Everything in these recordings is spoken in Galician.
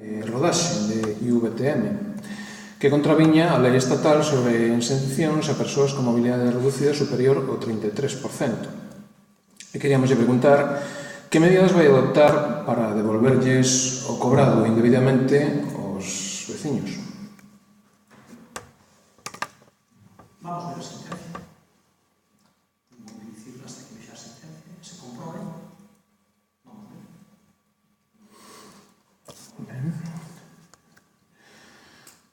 rodaxe de IVTM, que contraviña a lei estatal sobre exencións a persoas con mobilidade reducida superior ao 33%. E queríamos preguntar que medidas vai adoptar para devolverlles o cobrado indebidamente aos veciños. Vamos ver a sentencia. Non vou dicir hasta que vexa a sentencia, se comprobe. Vamos ver. Ben.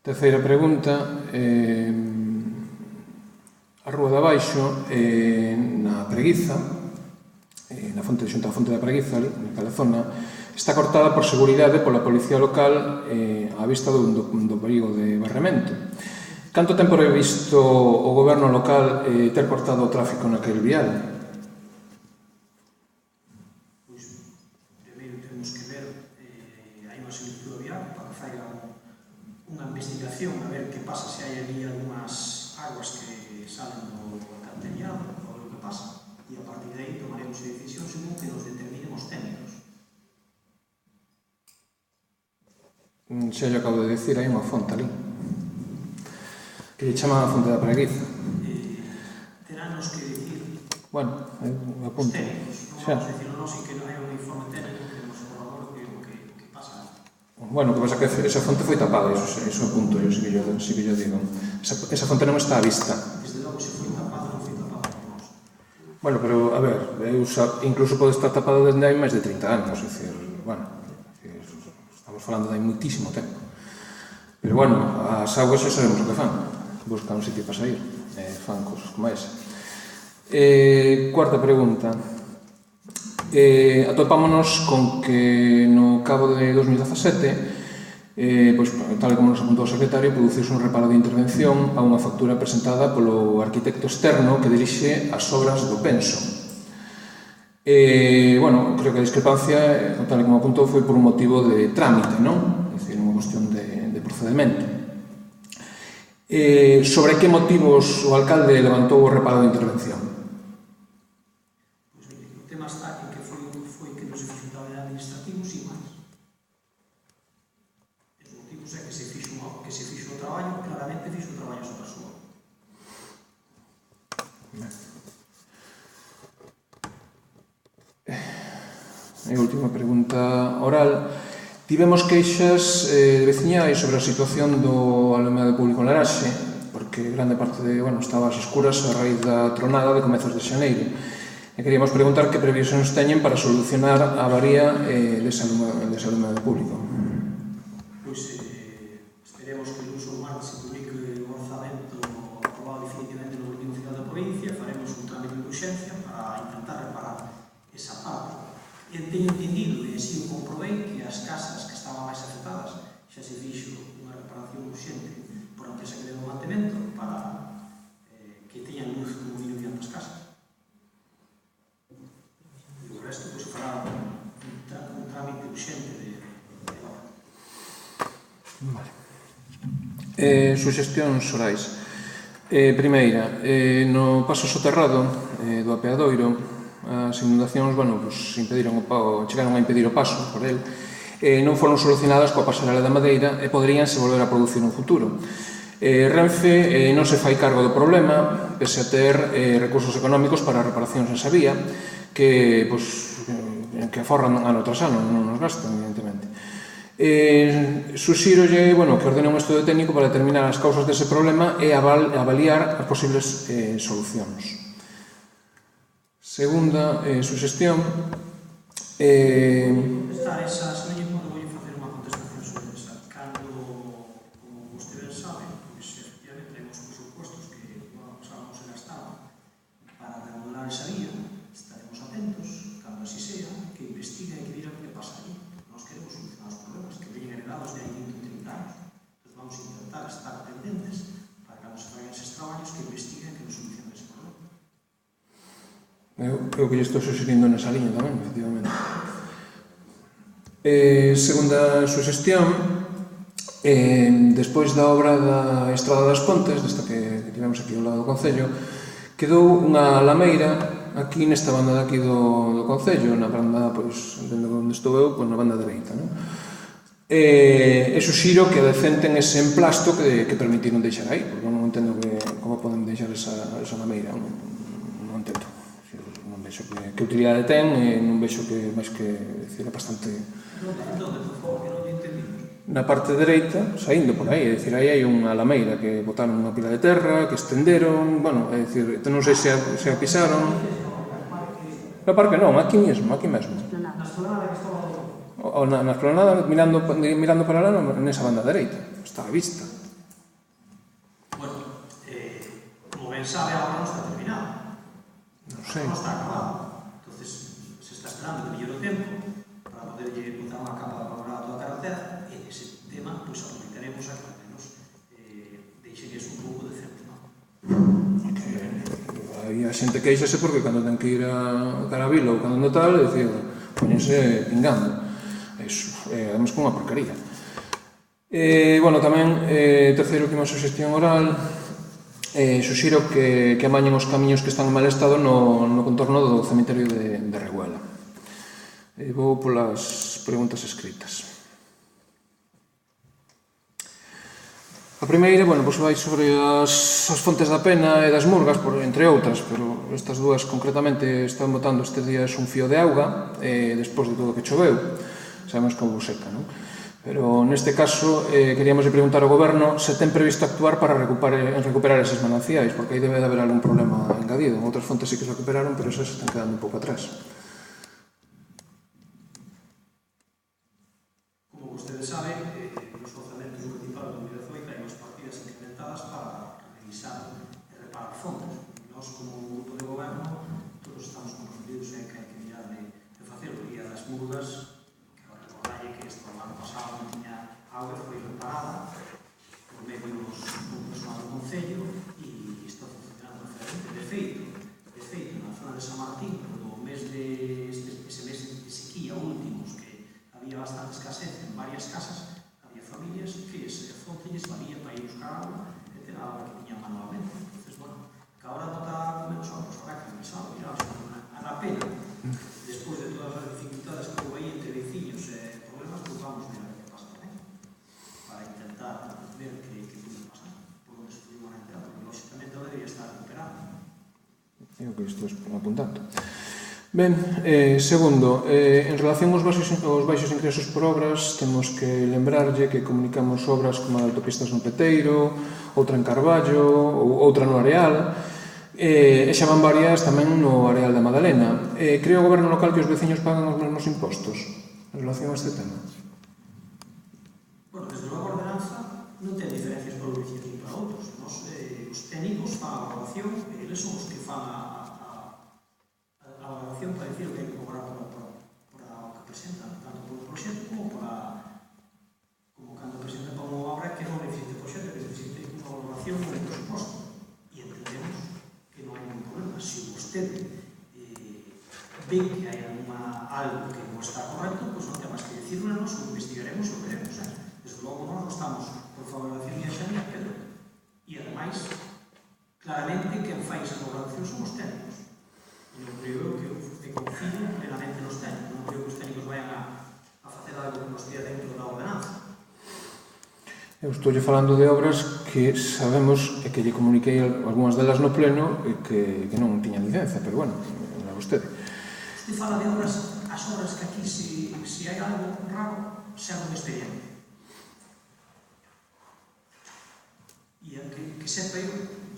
Terceira pregunta. A rúa de abaixo, na Preguiza, xunto á fonte da Preguiza, naquela zona, está cortada por seguridade pola policía local á vista do perigo de barramento. Canto tempo é visto o goberno local ter cortado o tráfico naquele vial? Pois, primeiro temos que ver, hai unha solicitud vial para que faiga unha investigación a ver que pasa, se hai ali algunhas aguas que salen do alcantarillado ou o que pasa, e a partir de aí tomaremos a decisión según que nos determinen os técnicos. Xa lle acabo de decir, hai unha fonte ali, que lle chaman a fonte da Preguiza. Terános que decir Bueno, os apunto. técnicos, non vamos a decirlo nós sin que non hai un informe técnico que nos corrobore o que pasa. Bueno, o que pasa é que esa fonte foi tapada, iso apunto, eu sí que yo digo. Esa fonte non está á vista. Desde logo, se foi tapada, non foi tapada por nós. Bueno, pero, a ver, incluso pode estar tapada desde hai máis de 30 anos, é dicir, bueno, estamos falando de hai muitísimo tempo. Pero, bueno, as aguas xa sabemos o que fan, buscan un sitio para sair, fan cosas como esa. Cuarta pregunta. Atopámonos con que no cabo de 2017, pois, tal como nos apuntou o secretario, produciuse un reparo de intervención a unha factura presentada polo arquitecto externo que dirixe as obras do Penso. Bueno, creo que a discrepancia, tal como apuntou, foi por un motivo de trámite, non? É dicir, unha cuestión de procedimento. Sobre que motivos o alcalde levantou o reparo de intervención? Pois, o tema está en que foi que non se fixo traballo administrativo sin máis. Os motivos é que se fixo o traballo, claramente fixo o traballo sobre a súa. E última pregunta oral. Tivemos queixas veciñais sobre a situación do alumbrado público en Laraxe, porque grande parte estaba ás escuras a raíz da tronada de comezos de xaneiro. E queríamos preguntar que previsións teñen para solucionar a avaría dese alumbrado público. Pois esperemos que o luso martes se publique o orzamento aprobado definitivamente no Boletín Oficial da provincia, faremos un trámite de urxencia para intentar reparar esa parte. Teño entendido, e así o comprobei, que as casas que estaban máis afectadas xa se fixo unha reparación urxente por a empresa que deu o mantemento para que teñan luz como vino diante das casas. E o resto pois fará un trámite urxente de obra. Vale. Suxestións orais. Primeira, no paso soterrado do apeadoiro, as inundacións, chegaron a impedir o paso por el, non foron solucionadas coa pasarela da Madeira e poderíanse volver a producir no futuro. Renfe non se fai cargo do problema, pese a ter recursos económicos para reparacións nesa vía, que aforran ano tras ano, non nos gastan, evidentemente. Suxírolle que ordene un estudo técnico para determinar as causas dese problema e avaliar as posibles solucións. Segunda suxestión. Está esa, se non lle podo facer unha contestación sobre esa. Cando, como vostede sabe, pois efectivamente temos presupuestos que sabemos se gastaban para remodelar esa vía, estaremos atentos, cando así sea, que investiguen e que digan que pasa aí. Nós queremos solucionar os problemas que veñen heredados de hai 20 ou 30 anos. Entón vamos a intentar estar pendentes para que cando se traigan eses traballos que investiguen que nos solucionen ese problema. Eu que lle estou suxerindo nesa liña tamén, efectivamente. Segunda suxestión, despois da obra da Estrada das Pontes, desta que tivemos aquí ao lado do Concello, quedou unha lameira aquí nesta banda de aquí do Concello, na banda, dende onde estou eu, na banda dereita, non? E suxiro que adecenten ese emplasto que permitiron deixar aí, porque non entendo como poden deixar esa mameira, non entendo. Non vexo que utilidade ten e non vexo que máis que é bastante... Donde, por favor, que non lle entendí? Na parte dereita, saindo por aí, é dicir, aí hai unha alameira que botaron unha pila de terra, que estenderon, bueno, é dicir, non sei se a pisaron. No parque non, aquí mesmo. Na esplanada que estaba Na esplanada, mirando para lá, nesa banda dereita, está a vista. Bueno, como ben sabe, agora non está terminado. Non sei. Non está acabado. Entonces, se está esperando que mellore o tempo para poderlle botar unha capa de valorada a toda a carretera, e ese tema, pois, aproveitaremos a que al menos deixen eso un pouco decente, non? Aí a xente queixase porque cando ten que ir a Caravilo ou cando tal, decía, poñense pingando. Eso, además con unha porcaría. Bueno, tamén, terceiro última suxestión oral, suxiro que amañen os camiños que están en mal estado no contorno do cemiterio de Reguela. Vou polas preguntas escritas. A primeira, bueno, pois vai sobre as fontes da pena e das murgas, entre outras, pero estas dúas concretamente están botando estes días un fío de auga, despois de todo o que choveu. Sabemos que houve seca, non? Pero neste caso queríamos preguntar ao goberno se ten previsto actuar para recuperar eses mananciais, porque aí debe de haber algún problema engadido. En outras fontes sí que se recuperaron, pero esas están quedando un pouco atrás. Como vostedes saben, nos orzamentos municipales de 2018 hai unhas partidas incrementadas para revisar e reparar fontes. Nós, como grupo de goberno, todos estamos convencidos en que hai que mirar de facer o día das murgas. Que isto o ano pasado non tiña auga, foi reparada por medio do personal do Concello e está funcionando referente. De feito, na zona de San Martín, no mes ese mes de sequía últimos, que había bastante escasez en varias casas, había familias que ese fonte lles valía para ir buscar auga e ter a auga que tiñan manualmente. Entonces, bueno, que agora non está con menos auga, pues habrá que pensar, mira, a la pena, despois de todas as dificultades que houve aí entre veciños e problemas, pues vamos a ver que pasa tamén, para intentar ver que puede pasar, por onde se pudimos entrar, porque lógicamente debería estar recuperado. Eu que estou apuntando. Ben, segundo, en relación aos baixos ingresos por obras, temos que lembrarlle que comunicamos obras como a de autopistas no Peteiro, outra en Carballo, ou outra no Areal, e xa van varias tamén no Areal da Madalena. Creo o goberno local que os veciños pagan os mesmos impostos en relación a este tema? Bueno, desde logo a ordenanza non ten diferencias para un veciño ni para outros. Os técnicos fan a valoración e eles son os que fan a valoración para decir o que hai que cobrar por o que presentan, tanto por un proxecto como cando presentan para unha obra que non necesite proxecto, que necesite unha valoración ou un presuposto. E entendemos que non hai ningún problema. Se vostede ve que hai algo que non está correcto, pois non ten máis que decirnos, o investigaremos e o veremos. Desde logo, nós non estamos por favor da ciudadanía, pero e ademais, claramente, quen fai esa valoración son os técnicos. E non creo que confío plenamente nos técnicos. Non creo que os técnicos vayan a facer algo que nos estea dentro da ordenanza. Eu estou falando de obras que sabemos e que lle comuniquei algunhas delas no pleno e que non tiñan licencia, pero bueno, era vostede. Usted fala de obras, as obras que aquí, se hai algo raro, serve de expediente. E que sempre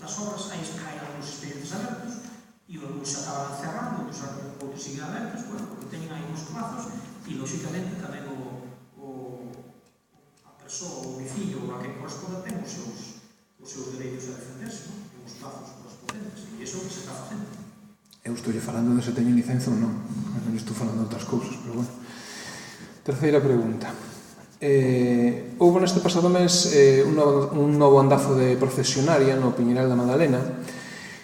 das obras hai algúns expedientes abertos e algúns se acaban cerrando, outros siguen abertos, bueno, porque teñen aí uns plazos e, lógicamente, tamén a persoa, o veciño a que corresponde ten os seus dereitos a defenderse, e os plazos correspondentes, e iso que se está facendo. Eu estou falando de se teñen licenza ou non. Non estou falando de outras cousas, pero bueno. Terceira pregunta. Houve neste pasado mes un novo andazo de procesionaria no Piñeral da Madalena.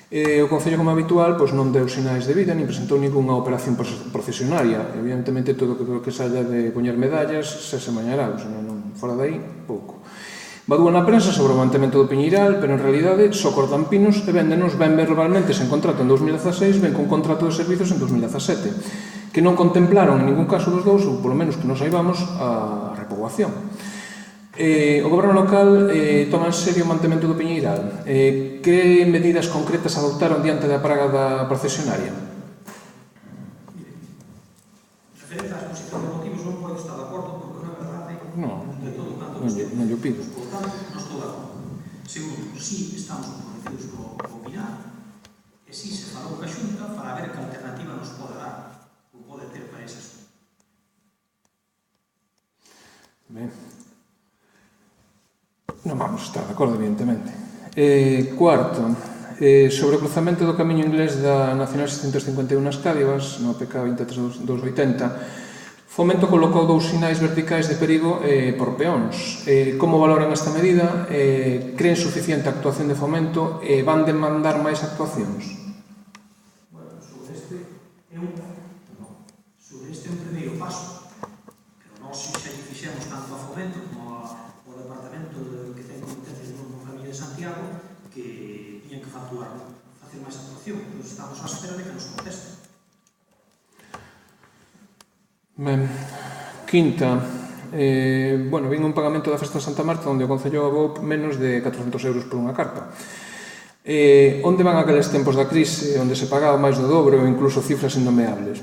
O Concello, como habitual, non deu sinais de vida, nin presentou ninguna operación procesionaria. Evidentemente, todo o que saia de poñer medallas se mañará, fora dai, pouco. Badúa na prensa sobre o mantemento do Piñeiral, pero en realidade só cortan pinos e véndenos ben verbalmente sen contrato en 2016, ben con contrato de servizos en 2017. que non contemplaron en ningún caso dos dous, ou polo menos que non saibamos, a repoboación. O goberno local toma en serio o mantemento do piñeiral. Que medidas concretas adoptaron diante da praga da procesionaria? Referente á exposición de motivos non podo estar de acordo porque non é verdade de todo o canto non lle pido. Por tanto, non estou de acordo. Segundo, si estamos comprometidos co opinar e si se falou ca Xunta para ver que alternativa nos pode dar ou pode ter para ese asunto. Ben. Non vamos estar de acordo, evidentemente. Cuarto, sobre o cruzamento do camiño inglés da Nacional 651 nas Cádivas, no PK 23280, Fomento colocou 2 sinais verticais de perigo por peóns. Como valoran esta medida? Creen suficiente actuación de Fomento e van demandar máis actuacións? Bueno, sobre este é un primeiro paso, pero nós xa lle fixemos tanto a Fomento como ao Departamento que ten competencia de Familia de Santiago que tiñan que facer máis actuación. Entón, estamos á espera de que nos contesten. Ben, quinta, vin un pagamento da Festa de Santa Marta onde o Concello abou menos de 400 euros por unha carpa. Onde van aqueles tempos da crise onde se pagaba máis do dobre ou incluso cifras innomeables?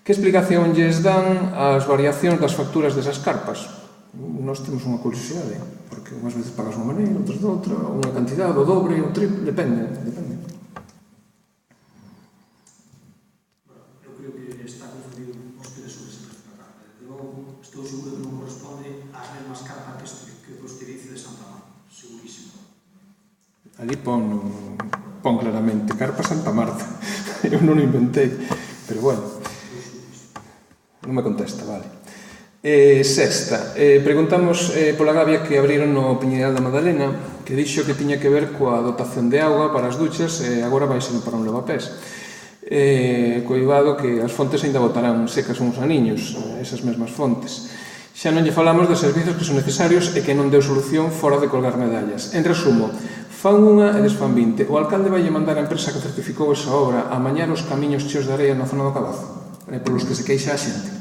Que explicación lles dan ás variacións das facturas desas carpas? Nós temos unha curiosidade, porque unhas veces pagas unha maneira, outras de outra, unha cantidade, o dobre, o triple, depende. Eu creo que está confundido vostede sobre ese precio da carpa. Desde logo, estou seguro que non corresponde ás mesmas carpas que vostede dice de Santa Marta. Segurísimo. Ali pon claramente, carpa Santa Marta. Eu non o inventei, pero bueno. Non me contesta, vale. Sexta, preguntamos pola gavia que abriron no Piñeiral da Madalena, que dixo que tiña que ver coa dotación de auga para as duchas e agora vai ser para un levapés. Coibado que as fontes ainda botarán secas uns aniños, esas mesmas fontes. Xa non lle falamos de servizos que son necesarios e que non deu solución fora de colgar medallas. En resumo, fan unha e desfan 20. O alcalde vai mandar a empresa que certificou esa obra a mañar os camiños cheos de areia na zona do Cabazo, polos que se queixa a xente.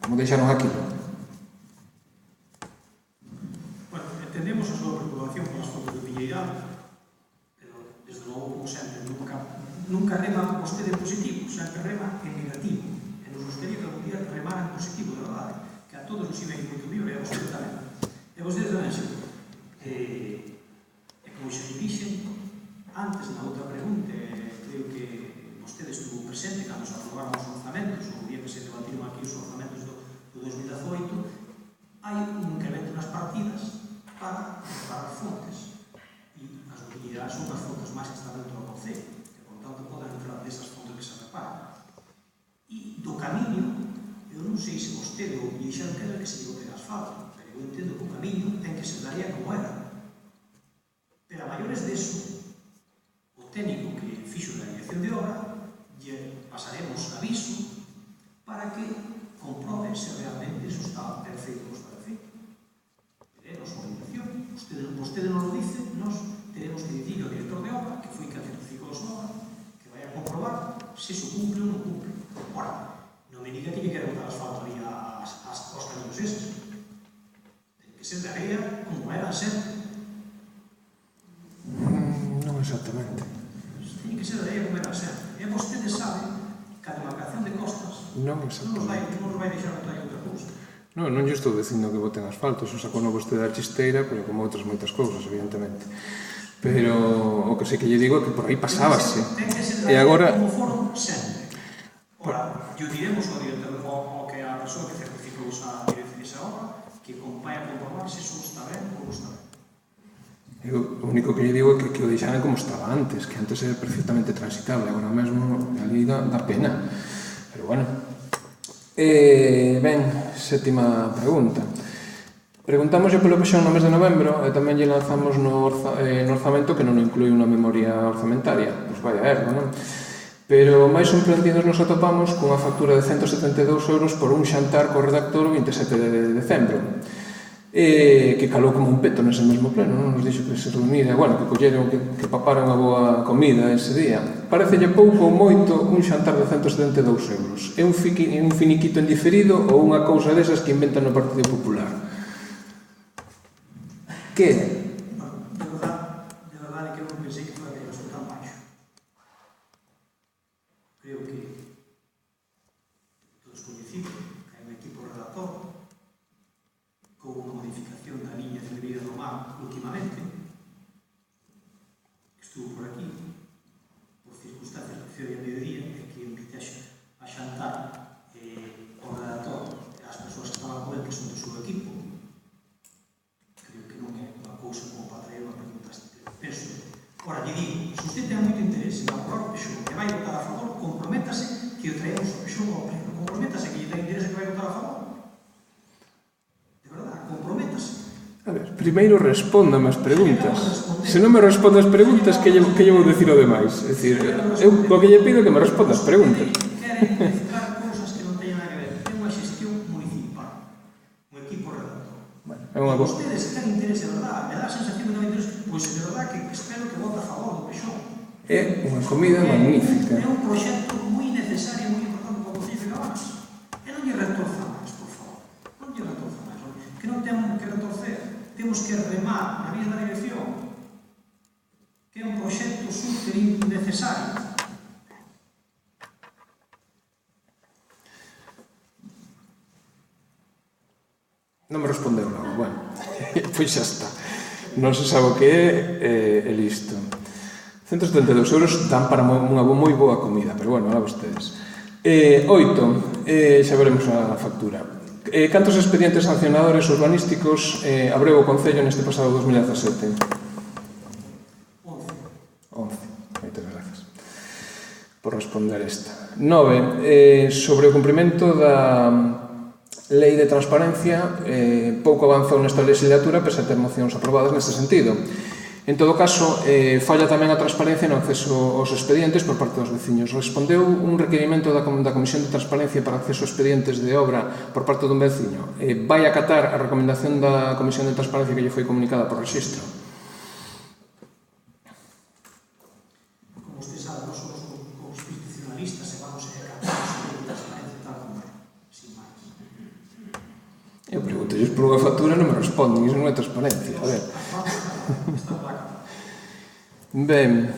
Como deixaron aquilo? Bueno, entendemos a súa preocupación polas fontes do Piñeiral, pero, desde logo, como sempre, nunca rema vostede en positivo, sempre rema en negativo. E nos gustaría que algún día remara en positivo, de verdade, que a todos nos iba a ir moito mellor, e a vostede tamén. E a vostede tamén, xe. E como xa dixen, antes na outra pregunta, creo que vostede estuvo presente cando se aprobaron os orzamentos, o día que se debatiron aquí os orzamentos do 2018, hai un incremento nas partidas para reparar fontes. E as do Piñeiral son as fontes máis que están dentro do Concello, e, por tanto, poden entrar desas fontes que se reparan. E do camiño, eu non sei se vostede ou Guixán quere que se bote asfalto, pero eu entendo que o camiño ten que ser daría como era. Pero a maiores deso, o técnico que fixo na dirección de obra, lle pasaremos aviso para que comprobe se realmente eso está perfecto ou está perfecto. É a nosa obligación. Vostede non lo dice, nós tenemos que dicir ao director de obra, que foi que certificou a súa obra, que vai a comprobar se iso cumple ou non cumple. Ora, non me diga que lle quere botar asfalto ali aos camiños eses. Ten que ser de areia como era sempre. Non exactamente. Ten que ser de areia como era sempre. E vostede sabe que a demarcación de costas Non nos vai deixar botar outra cousa. Non lle estou dicindo que boten asfalto, eso sacou no vostede da chisteira, pero como outras moitas cousas, evidentemente. Pero o que sei que lle digo é que por aí pasábase. Ten que ser de agora como foron sempre. Ora, yo diremos ao director o que a persoa que certificou esa obra, que vai a comprobar se eso está ben ou non está ben. Eu, o único que lle digo é que o deixaran como estaba antes, que antes era perfectamente transitable, agora mesmo ali dá pena. Pero bueno. Ben, sétima pregunta. Preguntámoslle polo pexón no mes de novembro e tamén lle lanzamos no orzamento que non inclui unha memoria orzamentaria. Pois vai a erro, non? Pero máis sorprendidos nos atopamos cunha factura de 172 euros por un xantar co redactor o 27 de decembro. Que calou como un peto nese mesmo pleno, non nos dixo que se reunira, bueno, que colleron, que paparon a boa comida ese día. parecelle pouco ou moito un xantar de 172 euros. É un finiquito en diferido ou unha cousa desas que inventan no Partido Popular? Que é? De verdade que eu non pensei que fuera que tan baixo. Creo que todos coñecidos que hai un equipo redactor con unha modificación da liña de vida do mar últimamente, que estuvo por aquí, por circunstancias que foi a mediodía, e que invitase a xantar o redactor e as persoas que estaban con ele, que son do seu equipo. Creo que non é unha cousa como para traer unha pregunta este peso. Ora, lle digo, se usted ten moito interés en aprobar o Pexón que vai votar a favor, comprométase que o traemos o Pexón ao pleno. Comprométase que lle ten interés que vai votar a favor. De verdade, comprométase. A ver, primeiro respóndame as preguntas. Se non me responde as preguntas, que lle vou dicir o demais? É dicir, eu o que lle pido é que me responda as preguntas. Queren modificar cousas que non teñen nada que ver. É unha xestión municipal, un equipo redactor. É unha cousa. Vostedes ten interés, de verdade, me dá a sensación de non interés, pois de verdade que espero que vote a favor do Pexón. É unha comida magnífica. É un proxecto moi necesario e moi importante para o Concello de Cabanas. E non lle retorza máis, por favor. Non lle retorza máis. Que non temos que retorcer. Temos que remar na vía da dirección. Que é un proxecto super necesario. Non me respondeu logo, bueno, pois xa está. Non se sabe o que é, e listo. 172 euros dan para unha moi boa comida, pero bueno, ahora vostedes. 8, xa veremos a factura. Cantos expedientes sancionadores urbanísticos abreu o Concello neste pasado 2017? 11. Moitas gracias por responder esta. 9. Sobre o cumprimento da Lei de Transparencia, pouco avanzou nesta legislatura, pese a ter mocións aprobadas neste sentido. En todo caso, falla tamén a transparencia no acceso aos expedientes por parte dos veciños. Respondeu un requerimento da Comisión de Transparencia para acceso a expedientes de obra por parte dun veciño. Vai acatar a recomendación da Comisión de Transparencia que lle foi comunicada por rexistro? Como usted sabe, nós somos constitucionalistas e vamos a acatar a lei de transparencia tal como é, sin máis. Eu pregunto-lles por unha factura e non me responden, iso non é transparencia. A ver. Ben,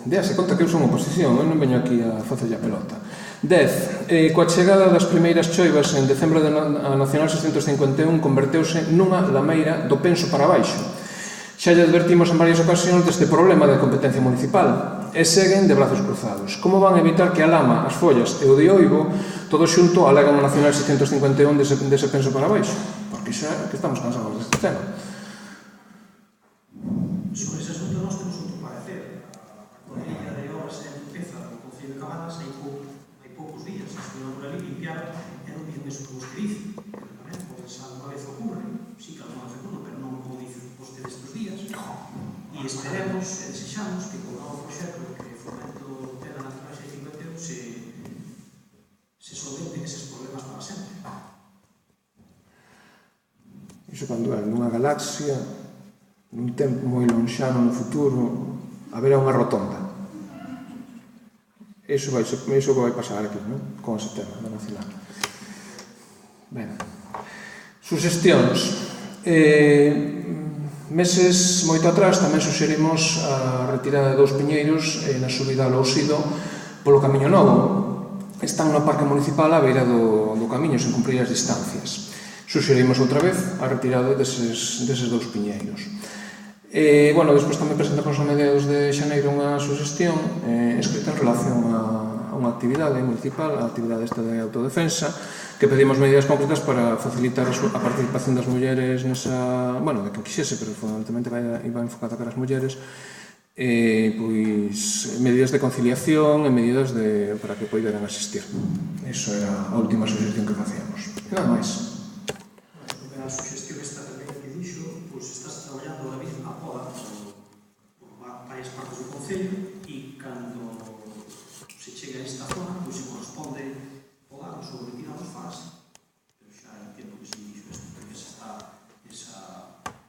déase conta que eu son oposición, eu non veño aquí a facerlle a pelota. 10. Coa chegada das primeiras choivas en decembro a Nacional 651 converteuse nunha lameira do penso para baixo. Xa lle advertimos en varias ocasións deste problema de competencia municipal e seguen de brazos cruzados. Como van evitar que a lama, as follas e o dioibo todo xunto alegan o Nacional 651 dese penso para baixo? Porque xa que estamos cansados deste tema. Sobre ese asunto nós temos outro parecer. A Consellería de Obras e Limpeza do Concello de Cabanas hai poucos días. A señora Lili limpiaron e non dicen eso que vos que dice. Tamén, pois alguna vez ocurre, sí que alguna vez ocurre, pero non como dicen vostede estes días. E esperemos e desexamos que con o novo proxecto que Fomento ten a Nacional 651 se solventen eses problemas para sempre. Iso cando é nunha galaxia, nun tempo moi lonxano no futuro, haberá unha rotonda. Iso que vai pasar aquí, non? Con ese tema da Nacional. Ben. Suxestións. Meses moito atrás tamén suxerimos a retirada de 2 piñeiros na subida ao Lousido polo Camiño Novo. Están no Parque Municipal á beira do camiño, sen cumprir as distancias. Suxerimos outra vez a retirada deses 2 piñeiros. Bueno, despois tamén presentamos a mediados de xaneiro unha suxestión escrita en relación a unha actividade municipal, a actividade esta de autodefensa, que pedimos medidas concretas para facilitar a participación das mulleres nesa, bueno, de que quixese, pero fundamentalmente iba enfocada para as mulleres, pois medidas de conciliación e medidas para que poideran asistir. Iso era a última suxestión que facíamos. E nada máis. A suxestión esta tamén que dixo, pois estás traballando a David a poda por varias partes do Concello e cando se chega a esta zona, pois se corresponde podar ou sobre retirados fase, pero xa hai tempo que se dixo isto, porque xa está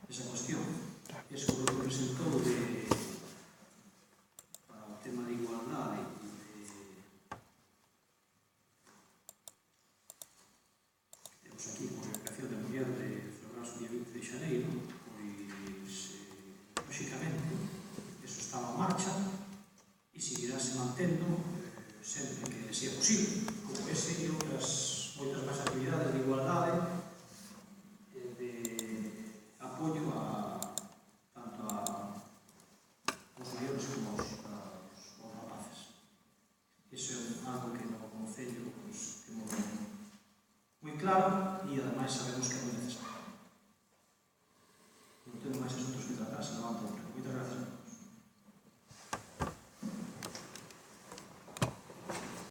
esa cuestión. E sobre o que presentou para día 20 de xaneiro, pois, lóxicamente, eso estaba en marcha e seguirase mantendo sempre que sea posible, como ese e outras